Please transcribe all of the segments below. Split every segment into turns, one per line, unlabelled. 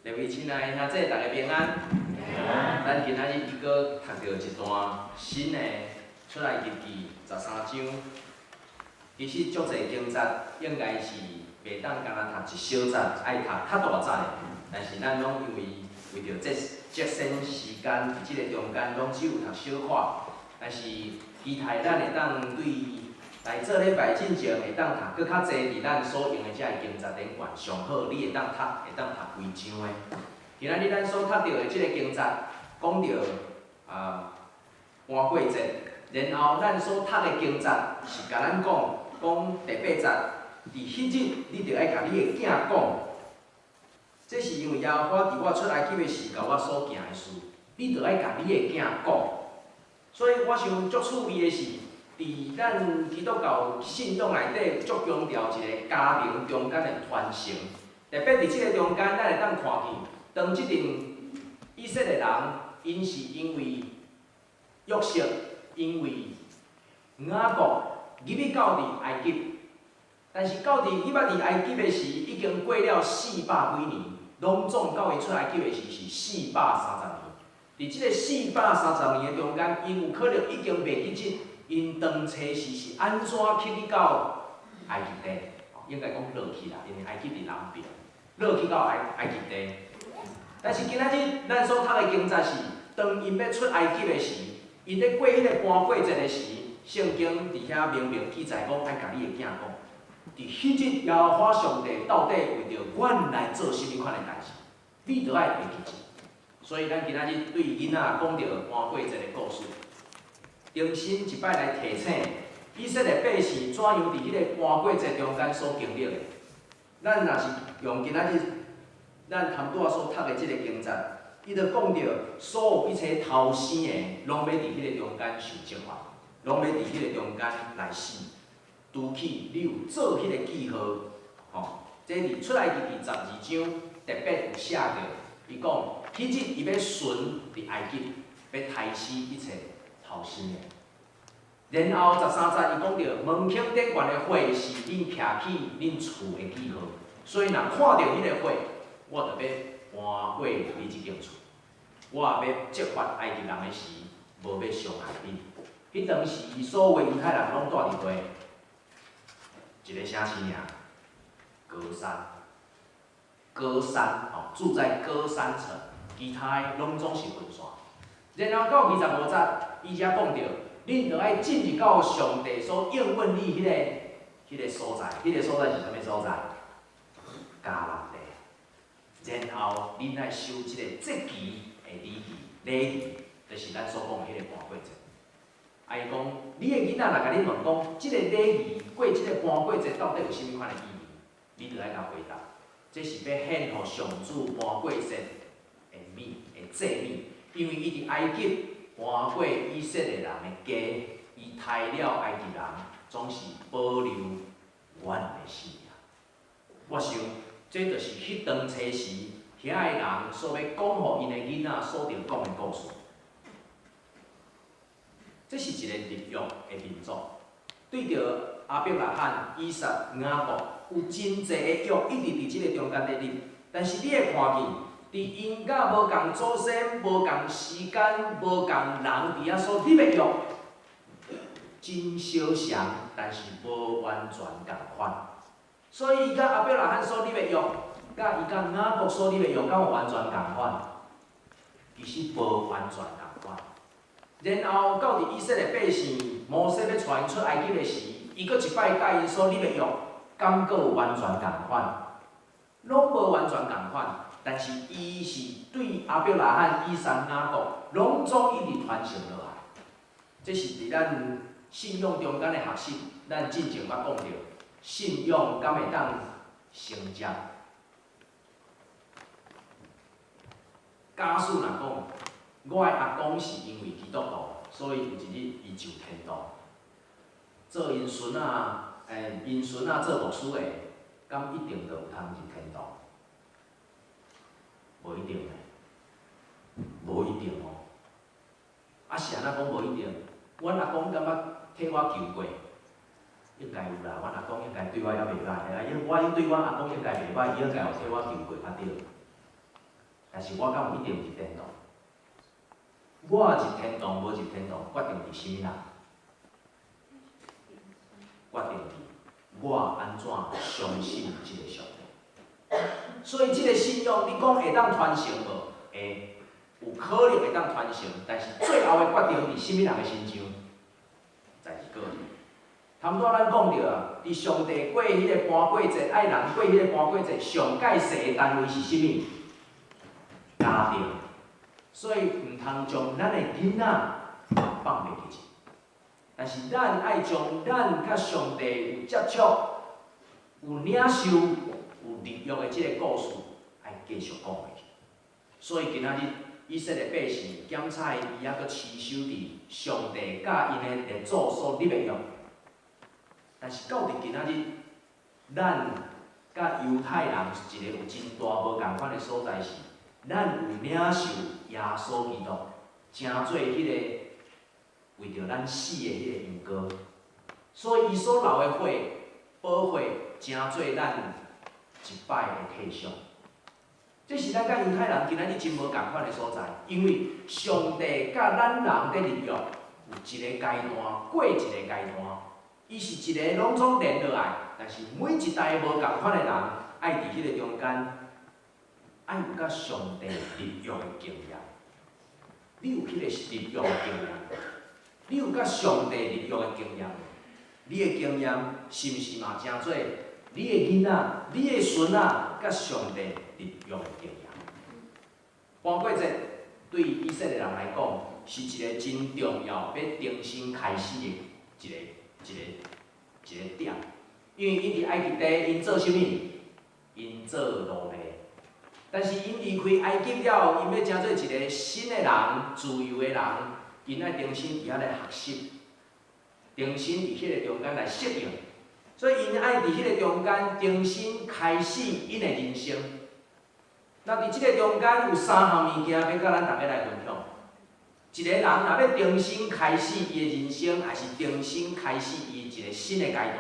各位亲爱的兄弟，大家平安。咱今仔日又搁读到一段新的出埃及记13章。其实足侪经节应该是袂当干那读一小节，爱读较大节的。但是咱拢因为着节省时间，伫即个中间拢只有读小可。但是期待咱会当对来做礼拜进前会当读搁较济，伫咱所用的遮个经节典管上好，你会当读规章的。今仔日咱所读到的即个经节，讲到搬过节，然后咱所读的经节是甲咱讲第8节，伫迄日你着爱甲你的囝讲，这是因为耶和华伫我出埃及的时甲我所行的事，你着爱甲你的囝讲。所以我想足趣味的是，伫咱基督教信仰内底，足强调一个家庭中间的传承。特别伫即个中间，咱会当看见，当即阵以色列人，因是因为约瑟，因为雅各入去到伫埃及，但是到伫入去埃及的时，已经过了400几年，拢总到伊出埃及的时是430年。伫即个430年的中间，因有可能已经袂记得因当初是安怎去到埃及地，应该讲落去啦，因为埃及伫南边，落去到埃及地。但是今仔日咱所读的经节是，当因要出埃及的时，因咧过迄个搬过节的时，圣经伫遐明明记载讲，爱甲你的囝讲，伫迄日耶和华上帝到底为着阮来做甚物款的代志，你着爱会记住。所以咱今仔日对囡仔讲到搬过节的故事，重新一摆来提醒以色列百姓怎样伫迄个搬过节中间所经历的。咱若是用今仔日咱头拄仔所读的即个经节，伊着讲到所有一切偷生的，拢要伫迄个中间受惩罚，拢要伫迄个中间来死。除去你有做迄个记号，这伫出埃及记12章特别有写着，伊讲。迄日伊要巡伫埃及，要杀死一切偷生的。然后13节伊讲到，门口顶悬的火是恁徛起恁厝的记号，所以若看到迄个火，我着要搬过你即间厝。我也要责罚埃及人的时，无要伤害恁。迄当时所有犹太人拢住伫佗，一个城市尔，歌山。歌山住在歌山城。其他的拢总是分散。然后到25节，伊才讲到，恁着爱进入到上帝所应允你迄个所在，迄个所在是啥物所在？迦南地。然后恁爱守即个节期的礼仪，就是咱所讲的迄个搬过节。伊讲，你的囡仔若甲你问讲，即个礼仪过即个搬过节到底有啥物款的意义？你着爱甲回答，这是要献互上主搬过节。的祭米，因为伊伫埃及搬过以色列人的家，伊杀了埃及人，总是保留阮的性命。我想，这就是迄当初时遐个人所要讲互因的囡仔所着讲的故事。这是一个立约的民族，对着亚伯拉罕、以撒、雅各有真济的约，一直伫即个中间咧立，但是你会看见。伫因甲无共祖先、无共时间、无共人伫遐所立的约，真相像，但是无完全共款。所以伊甲亚伯拉罕所立的约，甲伊甲雅各所立的约，敢有完全共款？其实无完全共款。然后到伫以色列百姓摩西要带因出埃及的时，伊搁一摆甲因所立的约，敢搁有完全共款？拢无完全共款。但是伊是对亚伯拉罕、以撒、雅各，拢总一直传承落来。这是伫咱信仰中间的学习，咱进前捌讲到，信仰敢会当成接？假使若讲，我的阿公是因为基督徒，所以有一日伊上天堂，做因孙仔，因孙仔做牧师的，敢一定就有通入天堂？无一定诶，无一定哦。是安怎讲无一定？阮阿公感觉替我求过，应该有啦。阮阿公应该对我还袂歹，我对阮阿公应该袂歹，伊应该有替我求过，对。但是我敢有一定入天堂？我入天堂无入天堂，决定伫啥物人？决定伫我安怎相信即个上帝。所以即个信仰，你讲会当传承无？会，有可能会当传承，但是最后的决定伫啥物人的身上，在是个人。差不多咱讲着啊，伫上帝过迄个搬过节，爱人过迄个搬过节，上界势的单位是啥物？家庭。所以毋通将咱的囡仔放袂记去，但是咱爱将咱甲上帝有接触、有领受、有力量的即个故事，爱继续讲下去。所以今仔日以色列百姓检查伊还阁持守伫上帝甲因的列祖所立的约，但是到伫今仔日，咱甲犹太人一个有真大无共款的所在是，咱有领受耶稣基督，成做迄个为着咱死的迄个羊羔，所以伊所流的血、宝血，成做咱一摆的替偿。这是咱甲犹太人今仔日真无共款的所在，因为上帝甲咱人的立约有一个阶段，过一个阶段，伊是一个拢总连落来，但是每一代无共款的人，爱伫迄个中间，爱有甲上帝立约的经验。你有迄个立约的经验，你有甲上帝立约的经验，你的经验是毋是嘛正做你的囡仔、你的孙仔甲上帝立约的经验？搬过节对以色列人来讲，是一个真重要要重新开始的一个点，因为因伫埃及地，因做啥物？因做奴隶。但是因离开埃及了，因要成做一个新的人、自由的人，因爱重新伫遐来学习，重新伫迄个中间来适应，所以因爱伫迄个中间重新开始因的人生。那伫即个中间有三项物件要甲咱大家来分享。一个人若要重新开始伊的人生，还是重新开始伊一个新的阶段，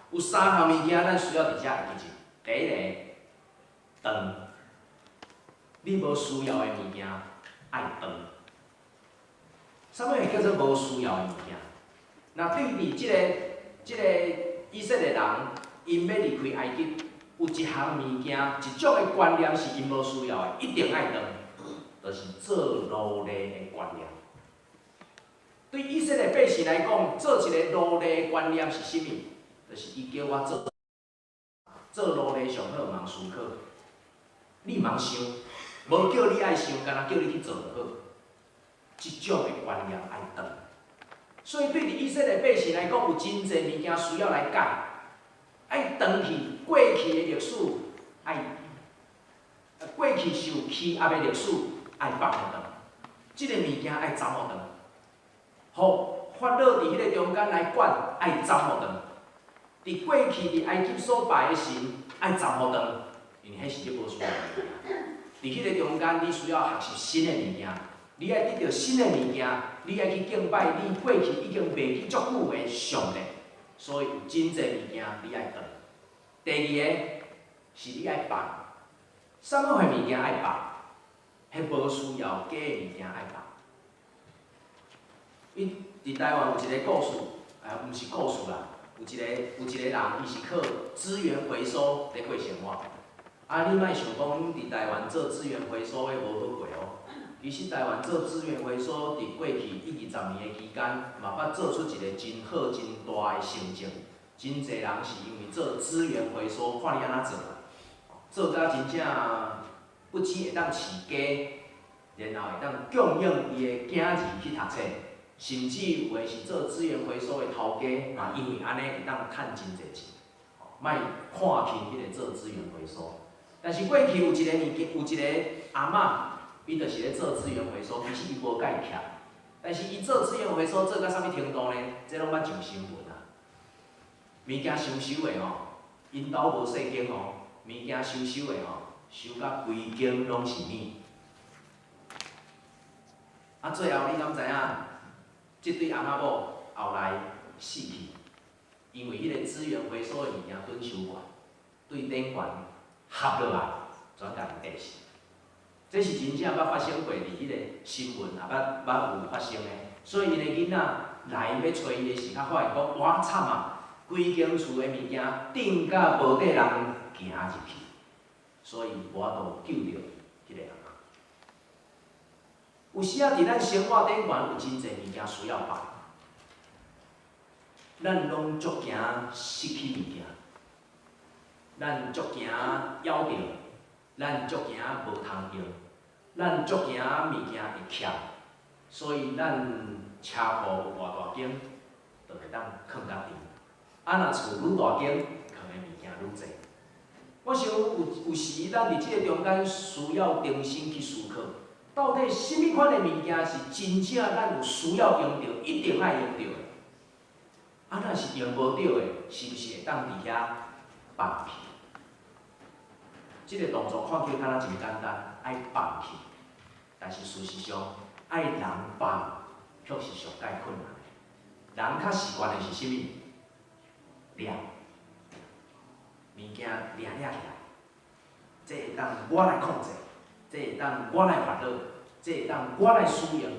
有三项物件咱需要伫遮会记住。第一个，长。你无需要的物件，爱断。啥物会叫做无需要的物件？那对伫即个以色列人，因要离开埃及，有一项物件，一种的观念是因无需要的，一定爱断，就是做奴隶的观念。对以色列百姓来讲，做一个奴隶的观念是啥物？就是伊叫我做奴隶上好，茫思考，你茫想。无叫你爱想，干那叫你去做就好。即种的观念爱断。所以对伫以色列百姓来讲，有真侪物件需要来改，爱断去过去的历史，过去受欺压的历史爱放互断。即个物件爱斩互断，互法老伫迄个中间来管，爱斩互断。伫过去伫埃及所拜的神爱斩互断，因为迄是你无需要的物件。伫迄个中间，你需要学习新的物件，你爱得到新的物件，你爱去敬拜你过去已经袂记足久的上帝。所以有真侪物件你爱断。第二个是你爱放，啥物货物件爱放？迄无需要假的物件爱放。伊伫台湾有一个故事，毋是故事啦，有一个人，伊是靠资源回收来过生活。你莫想讲伫台湾做资源回收的无好过哦。其实台湾做资源回收伫过去1、20年的期间，嘛捌做出一个真好、真大的成绩。真侪人是因为做资源回收，看你安怎做，做到真正不止会当饲鸡，然后会当供应伊的囝儿去读册，甚至有诶是做资源回收的头家，嘛因为安尼会当趁真侪钱。莫看轻迄个做资源回收。但是过去有一个阿嬷，伊就是咧做资源回收，其实伊无甲伊徛，但是伊做资源回收做到啥物程度呢？这拢捌上新闻啊！物件收收的吼，因兜无细间哦，物件收收的吼，收甲规间拢是米。最后你敢知影？即对阿嬷某后来死去，因为迄个资源回收的物件准收完，对顶悬合落来，全家己跌死。这是真正捌发生过伫迄个新闻，也捌有发生的。所以因的囡仔来要找伊的时阵，发现讲哇惨啊！规间厝的物件顶甲无底人行入去，所以无法度救着迄个人。有时啊，伫咱生活顶悬有真侪物件需要放，咱拢足惊失去物件，咱足惊枵着，咱足惊无通用，咱足惊物件会欠，所以咱车库有偌大间，就会当囥甲甜。啊，若厝愈大间，囥的物件愈侪。我想有时咱伫即个中间需要重新去思考，到底什么款的物件是真正咱有需要用到，一定爱用到的？啊，若是用无到的，是毋是会当伫遐放弃？即个动作看起来敢若真简单，爱放弃，但是事实上，爱人放却是上介困难的。人较习惯的是啥物？掠物件掠起来，这会当我来控制，这会当我来烦恼，这会当我来使用。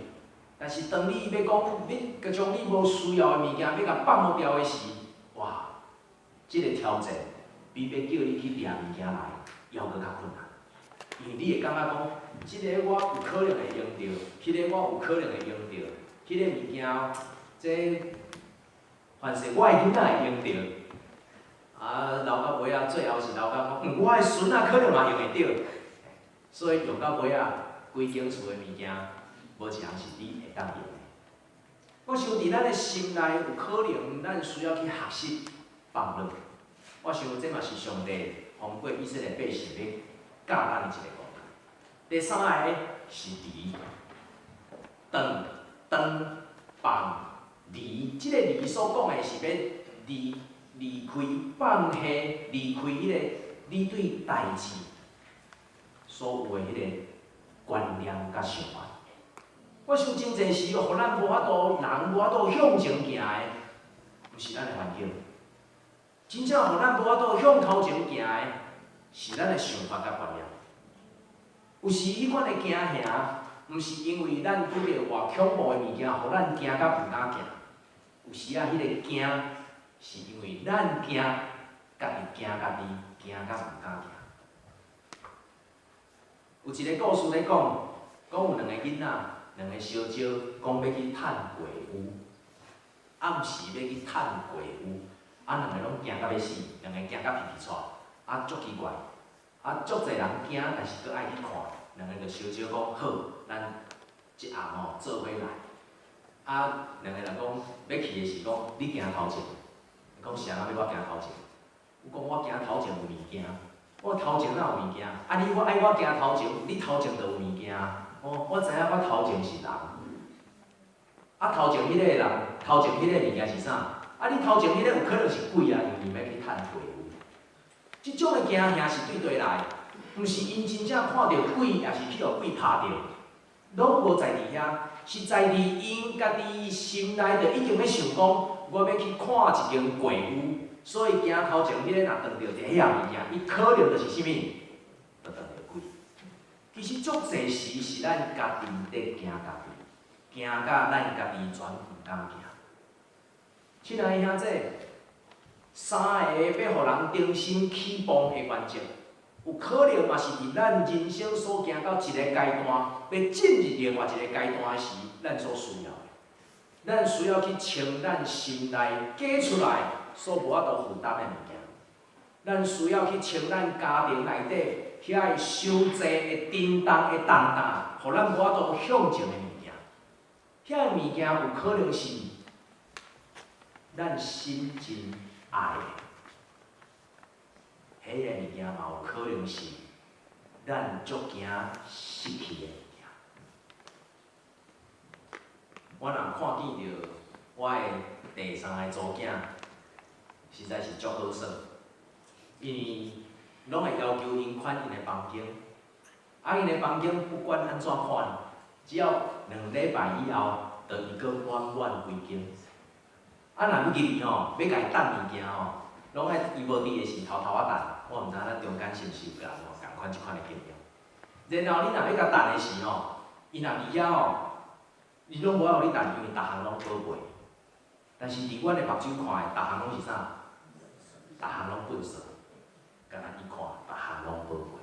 但是当你要讲要将你无需要的物件要甲放好掉的时，哇，这个挑战比要叫你去掠物件来还佫较困难。因为你会感觉讲，这个我有可能会用到，迄个我有可能会用到，迄个物件这。凡是我的囡仔会用着，啊，留到尾仔，最后是留到讲，我的孙仔可能嘛用会着，所以用到尾仔，规间厝的物件，无一项是你会当用的。我想伫咱的心内有可能，咱需要去学习放落。我想这嘛是上帝通过以色列百姓要教咱的一个功课。第三个是离，当放。离，即个离所讲的是要离开、放下、离开迄个你对代志所有的迄个观念甲想法。我想真侪时，互咱无法度人无法度向前行的，毋是咱的环境，真正互咱无法度向头前行的，是咱的想法甲观念。有时迄款的惊吓，毋是因为咱遇到偌恐怖的物件，互咱惊甲毋敢行。有时啊，迄个惊是因为咱惊，家己惊家己，惊甲毋敢行。有一个故事咧讲，有两个囡仔，两个烧蕉，讲要去趁鬼屋，暗时要去趁鬼屋，两个拢惊甲要死，两个惊甲皮皮喘，足奇怪，足侪人惊，但是佫爱去看，两个就烧蕉讲好，咱一暗做伙来。两个人讲要去的是讲，你行头前，讲是安怎要我行头前？我讲我行头前有物件，我头前哪有物件？你我爱我行头前，你头前就有物件。我知影我头前是人，头前迄个人，头前迄个物件是啥？你头前迄个有可能是鬼啊，因为要去趁鬼屋。即种的惊吓是对对来，毋是因真正看到鬼，也是去互鬼拍着，拢无在伫遐。是在伫因家己心内就已经要想讲，我要去看一间鬼屋，所以行头前迄个若撞到一个物件，伊可能就是啥物，就撞到鬼。其实足侪时是咱家己伫惊家己，惊甲咱家己全毋敢行。亲爱兄弟，三个要互人重新起步的原则。有可能嘛是伫咱人生所行到一个阶段，要进入另外一个阶段的时，咱所需要的。咱需要去清咱心内假出来所无法度负担的物件。咱需要去清咱家庭内底遐伤济的震动的重担，互咱无法度向前的物件。遐个物件有可能是咱心真爱的。迄个物件嘛有可能是咱足惊失去的物件。我若看见着我的第三个祖囝，实在是足好耍，因为拢会要求因款因的房间，因的房间不管安怎款，只要2礼拜以后，就伊阁满满规间。若要入去要甲伊等物件拢爱伊无伫的时偷偷等。我毋知咱中间是毋是有共款即款的经验。然后你若要甲等的时吼，伊若伫遐吼，伊拢无爱互你等，因为逐项拢宝贝。但是伫阮的目睭看的，逐项拢是啥？逐项拢粪扫，敢若伊看，逐项拢宝贝。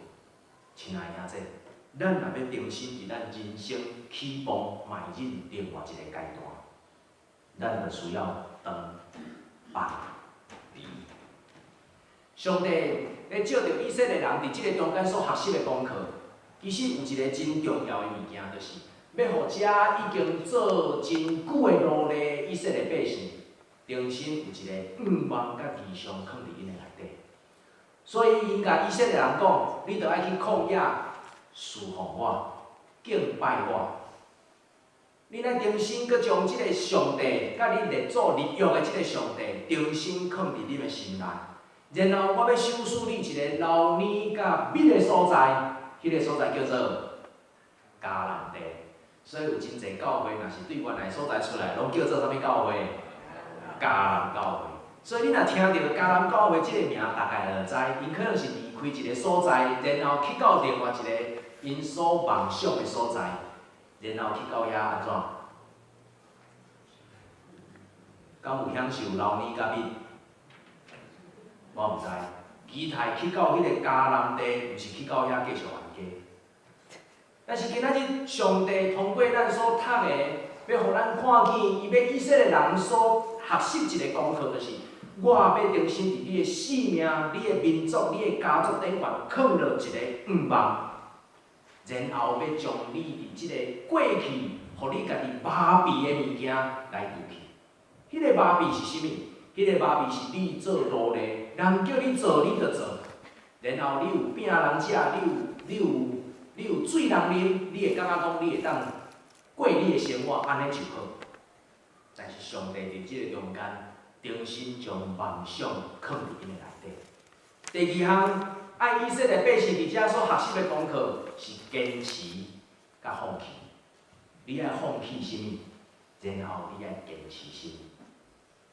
亲爱的兄弟，咱若要重新伫咱人生起步迈进另外一个阶段，咱就需要长放离。上帝咧借着以色列人伫即个中间所学习的功课，其实有一个真重要的物件，就是要互遮已经做真久的努力的以色列百姓，重新有一个愿望甲理想放伫因的内底。所以因甲以色列人讲，你着爱去旷野侍奉我，敬拜我。你来重新搁将即个上帝，甲你列祖立约的即个上帝，重新放伫你的心内。然后我要收拾你一个老年甲密的所在，迄个所在叫做迦南地。所以有真侪教会，若是对原来所在出来，拢叫做啥物教会？迦南教会。所以你若听到迦南教会即个名，大概就知，因可能是离开一个所在，然后去到另外一个因所梦想的所在，然后去到遐安怎？敢有享受老年甲密？我毋知，期待去到迄个迦南地，毋是去到遐继续还家。但是今仔日，上帝通过咱所读的，要互咱看见，伊要以色列人所学习一个功课，就是我要重新伫你的生命、你的民族、你的家族顶悬放落一个愿望，然后要将你伫即个过去，互你家己麻痹的物件来除去。迄个麻痹是啥物？迄个麻痹是你做努力，人叫你做你就做，然后你有饼人食，你有水人啉，你会感觉讲你会当过你的生活，安尼就好。但是上帝伫即个中间，重新将梦想放伫因的内底。第二项，爱以色列百姓伫遮所学习的功课是坚持甲放弃。你爱放弃啥物？然后你爱坚持啥物？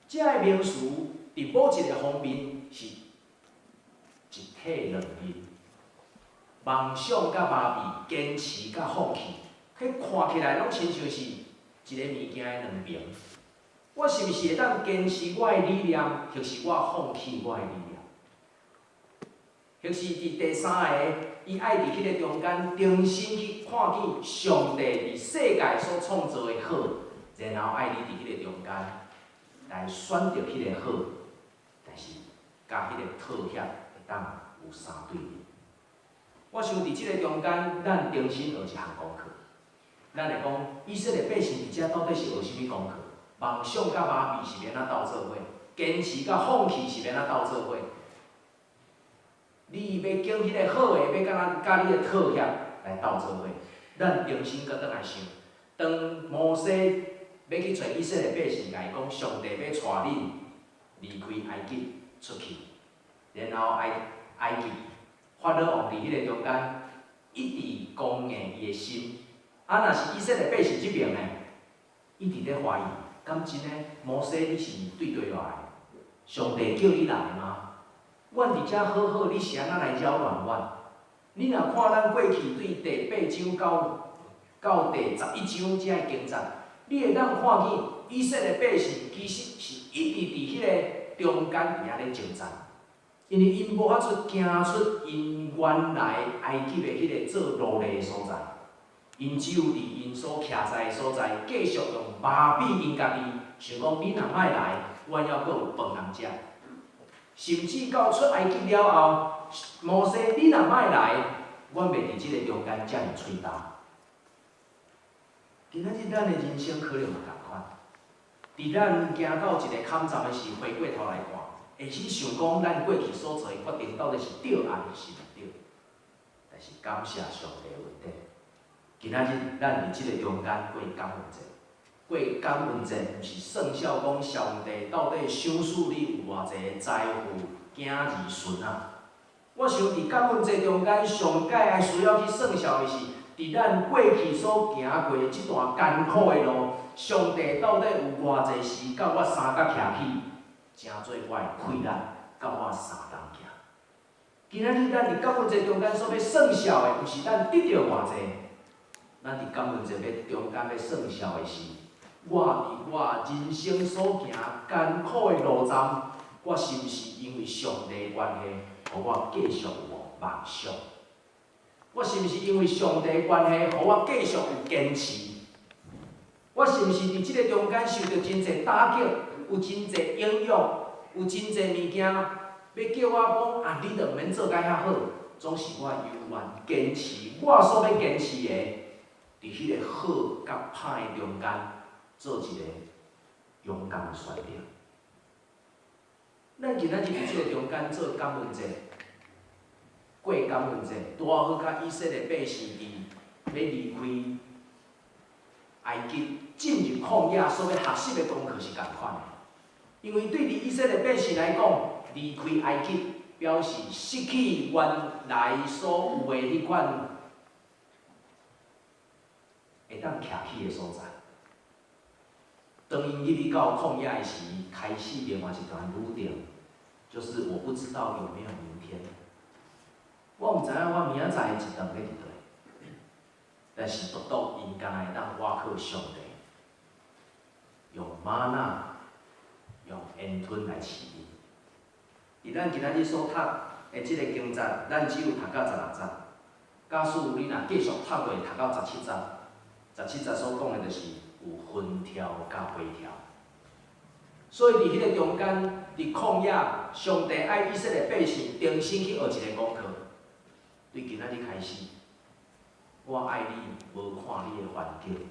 这个名词伫某一个方面是一体两面，梦想甲麻痹，坚持甲放弃，迄看起来拢亲像是一个物件的两面。我是毋是会当坚持我的理念，或是我放弃我的理念？或是伫第三个，伊爱伫迄个中间重新去看见上帝伫世界所创造的好，然后爱你伫迄个中间。来选择迄个好，但是甲迄个妥协会当有相对面。我想伫即个中间，咱重新学一项功课。咱会讲以色列百姓伫遮到底是学啥物功课？梦想甲麻痹是要安怎斗做伙？坚持甲放弃是要安怎斗做伙？你要经迄个好的，要甲你的妥协来斗做伙。咱重新搁倒来想，当摩西。要去找以色列百姓，甲伊讲上帝要带恁离开埃及出去，然后埃及法老王伫迄个中间一直攻硬伊的心。若是以色列百姓即边呢，一直咧怀疑，敢真诶？摩西你是对来的？上帝叫你来吗？阮伫遮好好，你是安怎来扰乱阮？你若看咱过去对第8章到第11章遮个经节。你会当看见以色列百姓其实是一直伫迄个中间伫遐咧征战，因为因无法出行出因原来埃及的迄个做奴隶的所在，因只有伫因所徛在的所在，继续用麻痹因家己，想讲你若莫来，阮还阁有饭通食。甚至到出埃及了后，摩西你若莫来，阮袂伫即个中间遮尔喙焦。今仔日咱的人生可能嘛共款，伫咱行到一个坎站的时，回过头来看，会去想讲咱过去所做的决定到底是对还是毋对。但是感谢上帝的恩典，今仔日咱伫即个中间过感恩节，过感恩节毋是算数讲上帝到底赏赐你有偌济财富、囝儿孙啊。我想伫感恩节中间上界爱需要去算数的是。伫咱过去所行过即段艰苦的路，上帝到底有偌济时甲我三脚徛起，真做我的气力，甲我三人行。今仔日咱伫感恩节中间所要算数的，毋是咱得到偌济，咱伫感恩节要中间要算数的是，我伫我人生所行艰苦的路站，我是毋是因为上帝的关系，互我继续有梦想？我是毋是因为上帝的关系，互我继续有坚持？我是毋是伫即个中间受到真侪打击，有真侪影响，有真侪物件？要叫我讲你著毋免做甲遐好，总是我犹原坚持我所要坚持的，伫迄个好甲歹的中间，做一个勇敢的选择。咱今仔日伫即个中间做感恩节，过感恩节，拄好甲以色列百姓伫要离开埃及进入旷野所要学习的功课是共款的，因为对伫以色列百姓来讲，离开埃及，表示失去原来所有的迄款会当徛起的所在。当因入去到旷野的时，开始另外一段路程，就是我不知道有没有明天。我毋知影我明仔载一顿要伫倒，但是独独因敢若会当倚靠上帝，用玛纳，用烟吞来饲因。伫咱今仔日所读的即个经节，咱只有读到16节。假使你若继续读落，读到17节，17节所讲的就是有分条甲回条。所以伫迄个中间，伫旷野，上帝爱以色列百姓重新去学一个功课。对今仔日开始，我爱你，无看你的环境，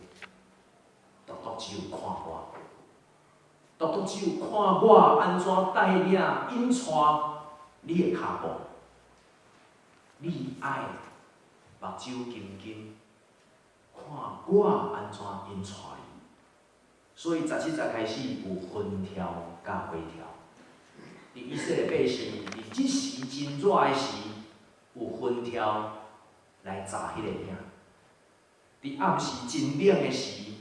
独独只有看我。独独只有看我安怎带领引带你的脚步，你爱目睭金金，看我安怎引带你。所以17节开始有分条甲回条。伫以色列百姓伫即时真热的时，有分条来炸迄个影；伫暗时真冷的时，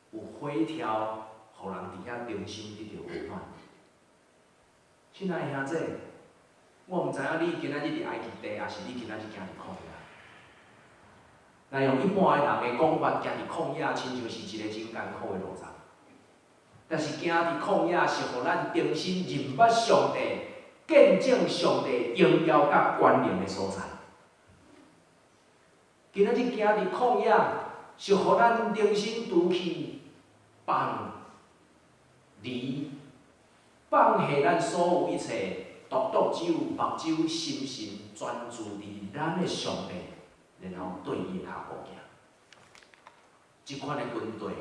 有火条。互人伫遐重新得到温暖。亲爱的兄弟，我毋知影你今仔日伫埃及地，还是你今仔日行伫旷野。咱用一般的人的讲法，行伫旷野，亲像是一个真艰苦的路程。但是行伫旷野，是互咱重新认捌上帝、见证上帝荣耀甲关联的所在。今仔日行伫旷野，是互咱重新除去放放下咱所有一切，独独只有目睭、心神专注伫咱的上帝，然后对伊的脚步行。即款的军队，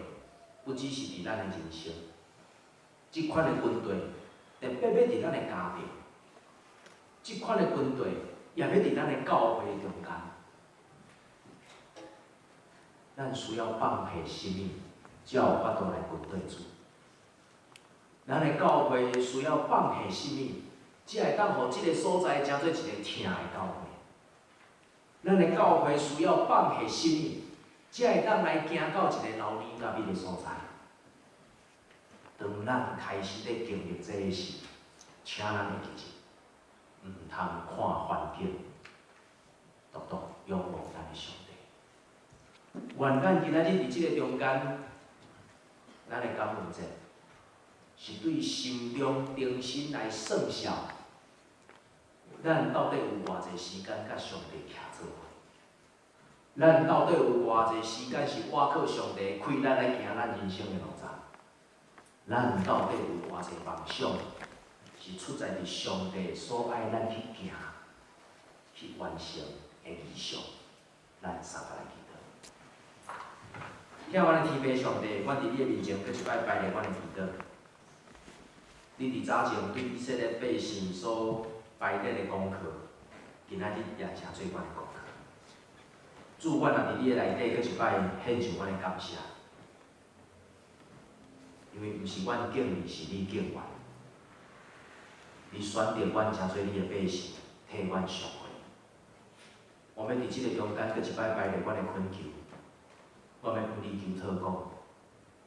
不只是伫咱的人生，即款的军队特别要伫咱的家庭，即款的军队也要伫咱的教会中间。咱需要放下生命，才有法度来军队做。咱的教会需要放下生命，才会当互即个所在成做一个听的教会。咱的教会需要放下生命，才会当来行到一个老年甲美的所在。当咱开始咧经历这个时，请咱会记住，毋通看环境，独独仰望咱的上帝。愿咱今仔日伫即个中间，咱的感恩节。是对心中重新来算数，咱到底有偌济时间甲上帝徛做伙？咱到底有偌济时间是倚靠上帝开咱来行咱人生的路程？咱到底有偌济梦想是出在伫上帝所爱咱去行、去完成的理想？咱三个来祈祷。听阮的天父上帝，阮伫你的面前，搁一摆摆咧阮的祈祷。你伫早前对以色列百姓所摆列的功课，今仔日也诚做阮的功课。主，阮也伫你的内底，搁一摆献上阮的感谢，因为毋是阮敬你，是你敬阮。你选择阮诚做你的百姓，替阮赎回。我们伫即个中间，搁一摆摆列阮的恳求，我们向你求祷告，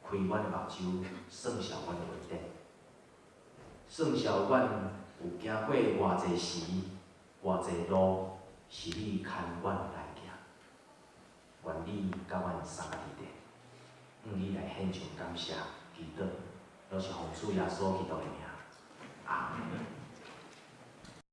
开阮的目睭，算数阮的问题。算数，阮有行过偌济时，偌
偌济路是你牵阮来行，愿你甲阮三个伫地，你来献上感谢祈祷，都是奉主耶稣基督的名，阿门。